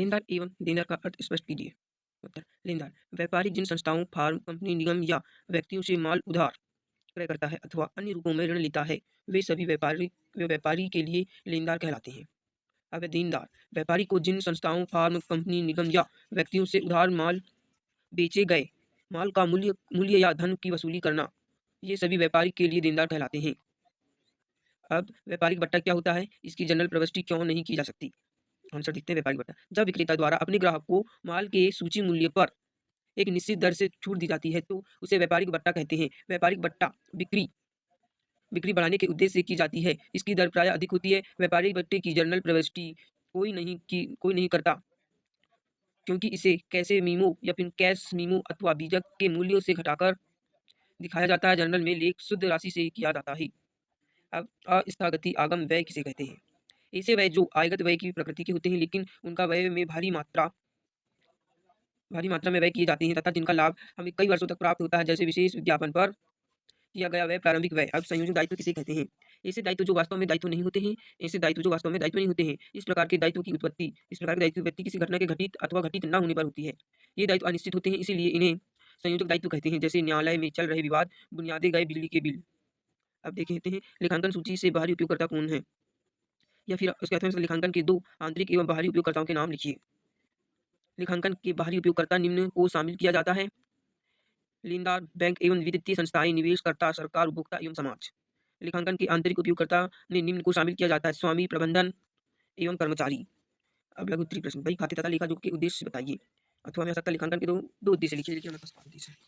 लेनदार एवं देनदार का अर्थ स्पष्ट कीजिए। उत्तर: लेनदार व्यापारी जिन संस्थाओं, फार्म, कंपनी, निगम या व्यक्तियों से माल उधार क्रय करता है अथवा अन्य रूपों में ऋण लेता है, वे सभी व्यापारी के लिए लेनदार कहलाते हैं। अब है देनदार, व्यापारी को जिन संस्थाओं, फार्म, कंपनी, निगम या व्यक्तियों से उधार माल बेचे गए माल का मूल्य मूल्य या धन की वसूली करना, ये सभी व्यापारी के लिए देनदार कहलाते हैं। अब व्यापारिक बट्टा क्या होता है? इसकी जनरल प्रविष्टि क्यों नहीं की जा सकती? आंसर देखते हैं। व्यापारिक बट्टा: जब विक्रेता द्वारा अपने ग्राहक को माल के सूची मूल्य पर एक निश्चित दर से छूट दी जाती है तो उसे व्यापारिक बट्टा कहते हैं। व्यापारिक बट्टा बिक्री बिक्री बढ़ाने के उद्देश्य से की जाती है। इसकी दर प्रायः अधिक होती है। व्यापारिक बट्टे की जनरल प्रविष्टि कोई नहीं करता, क्योंकि इसे कैशे मीमो या फिर कैश मीमो अथवा बीजक के मूल्यों से घटाकर दिखाया जाता है। जनरल में लेख शुद्ध राशि से किया जाता है। अब अस्थागती आगम व्यय किसे कहते हैं? ऐसे व्यय जो आयगत व्यय की प्रकृति के होते हैं, लेकिन उनका व्यय में भारी मात्रा में व्यय किए जाते हैं तथा जिनका लाभ हमें कई वर्षों तक प्राप्त होता है, जैसे विशेष विज्ञापन पर किया गया व्यय, प्रारंभिक व्यय। अब संयोजक दायित्व किसे कहते हैं? ऐसे दायित्व जो वास्तव में दायित्व नहीं होते हैं। ऐसे दायित्व जो वास्तव में दायित्व नहीं होते हैं। इस प्रकार के दायित्व की उत्पत्ति किसी घटना के घटित अथवा घटित न होने पर होती है। ये दायित्व अनिश्चित होते हैं, इसीलिए इन्हें संयोजक दायित्व कहते हैं। जैसे न्यायालय में चल रहे विवाद, बुनियादे गए बिजली के बिल। अब देखते हैं लेखांकन सूची से बाहरी उपयोगकर्ता कौन है? या फिर उसके अर्थों से लेखांकन के दो आंतरिक एवं बाहरी उपयोगकर्ताओं के नाम लिखिए। लेखांकन के बाहरी उपयोगकर्ता निम्न को शामिल किया जाता है: लेनदार, बैंक एवं वित्तीय संस्थाएं, निवेशकर्ता, सरकार, उपभोक्ता एवं समाज। लेखांकन के आंतरिक उपयोगकर्ता में निम्न को शामिल किया जाता है: स्वामी, प्रबंधन एवं कर्मचारी। अब लघु उत्तरीय प्रश्न: बही खाते तथा लेखा जोख के उद्देश्य बताइए। अथवा में सकता लेखांकन के दो दो उद्देश्य लिखिए। हमारे पास 5 उद्देश्य है।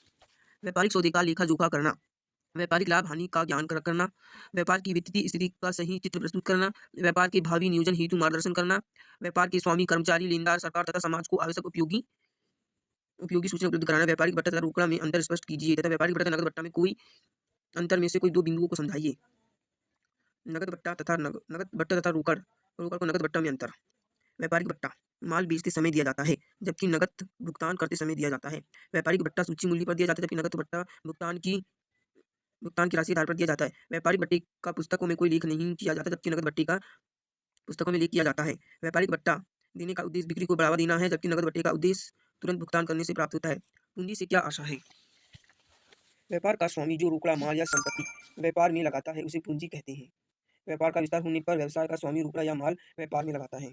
व्यापारिक सौदे का लेखा जोखा करना, व्यापारिक लाभ हानि का ज्ञान करना, व्यापार की वित्तीय स्थिति का सही चित्र प्रस्तुत करना, व्यापार के भावी नियोजन हेतु मार्गदर्शन करना, व्यापार के स्वामी, कर्मचारी, लेनदार, सरकार तथा समाज को आवश्यक उपयोगी उपयोगी सूचना उपलब्ध कराना। व्यापारिक बट्टा तथा रोकड़ा में अंतर स्पष्ट कीजिए तथा व्यापारिक बट्टा तथा नगद बट्टा में कोई अंतर में से कोई दो बिंदुओं को समझाइए। नगद बट्टा तथा रोकड़ रोकड़ को नगद बट्टा में अंतर। व्यापारिक बट्टा माल बेचते समय दिया जाता है, जबकि नकद भुगतान करते समय दिया जाता है। व्यापारिक बट्टा सूची मूल्य पर दिया जाता है, जबकि नकद बट्टा भुगतान की राशि आधार पर दिया जाता है। व्यापारिक बट्टे का पुस्तकों में कोई लेख नहीं किया जाता, जबकि नकद बट्टे का पुस्तकों में लेख किया जाता है। व्यापारिक बट्टा देने का उद्देश्य बिक्री को बढ़ावा देना है, जबकि नकद बट्टे का उद्देश्य तुरंत भुगतान करने से प्राप्त होता है। पूंजी से क्या आशा है? व्यापार का स्वामी जो रोकड़ा माल या संपत्ति व्यापार में लगाता है, उसे पूंजी कहते हैं। व्यापार का विस्तार होने पर व्यवसाय का स्वामी रोकड़ा या माल व्यापार में लगाता है।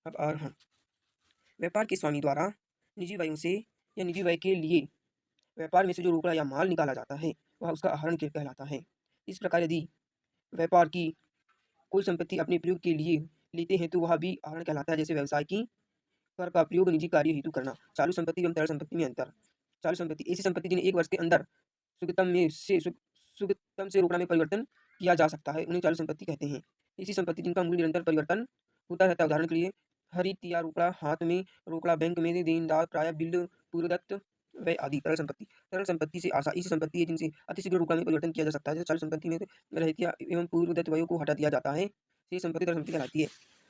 अब आहरण: व्यापार के स्वामी द्वारा निजी व्ययों से या निजी व्यय के लिए व्यापार में से जो रोकड़ा या माल निकाला जाता है, वह उसका आहरण कहलाता है। इस प्रकार यदि व्यापार की कोई संपत्ति अपने प्रयोग के लिए लेते हैं तो वह भी आहरण कहलाता है। जैसे व्यवसाय की कर का प्रयोग निजी कार्य हेतु करना। चालू संपत्ति एवं तरल संपत्ति में अंतर: चालू संपत्ति ऐसी संपत्ति जिन्हें 1 वर्ष के अंदर सुगतम से रोकड़ा में परिवर्तन किया जा सकता है, उन्हें चालू संपत्ति कहते हैं। ऐसी संपत्ति जिनका मूल्य निरंतर परिवर्तन होता रहता है, उदाहरण के लिए हरित या रोकड़ा, हाथ में रोकड़ा, बैंक में देनदार, प्रायः बिल, पूर्वदत्त व्यय आदि। तरल संपत्ति से आशा ऐसी संपत्ति है जिनसे अतिशीघ्र रोकड़ा में परिवर्तन किया जा सकता है। जैसे चालू संपत्ति में रहतिया एवं पूर्वदत्त व्ययों को हटा दिया जाता है, ये संपत्ति तरल संपत्ति कहलाती है।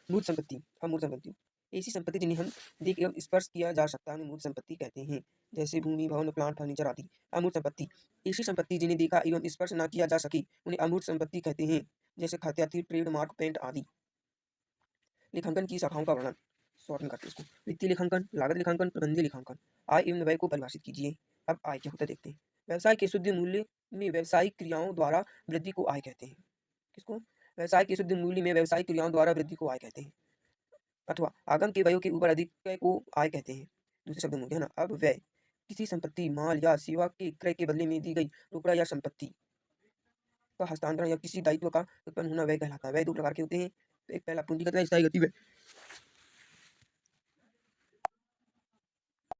मूर्त संपत्ति, अमूर्त संपत्ति ऐसी संपत्ति जिन्हें हम देख एवं स्पर्श किया जा सकता है, उन्हें मूर्त संपत्ति कहते हैं। जैसे भूमि, भवन, प्लांट, फर्नीचर आदि। अमूर्त संपत्ति ऐसी संपत्ति जिन्हें देखा एवं स्पर्श न किया जा सके, उन्हें अमूर्त संपत्ति कहते हैं। जैसे खाद्यान्न, ट्रेडमार्क, पेंट आदि। लेखांकन की शाखाओं का वर्णन, शॉर्ट में करते हैं इसको। वित्तीय लेखांकन, लागत लेखांकन, प्रबंधनीय लेखांकन। आय एवं व्यय को परिभाषित कीजिए। अब आय क्या होता है देखते हैं। व्यवसाय के शुद्ध मूल्य में व्यावसायिक क्रियाओं द्वारा वृद्धि को आय कहते हैं। किसको? व्यवसाय के शुद्ध मूल्य में व्यावसायिक क्रियाओं द्वारा वृद्धि को आय कहते हैं, अथवा आगम के व्ययों के ऊपर अधिक को आय कहते हैं। दूसरे शब्दों में, है ना। अब व्यय किसी संपत्ति, माल या सेवा के क्रय के बदले में दी गई रोकड़ा या संपत्ति का हस्तांतरण या किसी दायित्व का उत्पन्न होना व्यय कहलाता है। व्यय दो प्रकार के होते हैं। एक पहला पूंजीगत व्यय, स्थायी गति व्यय।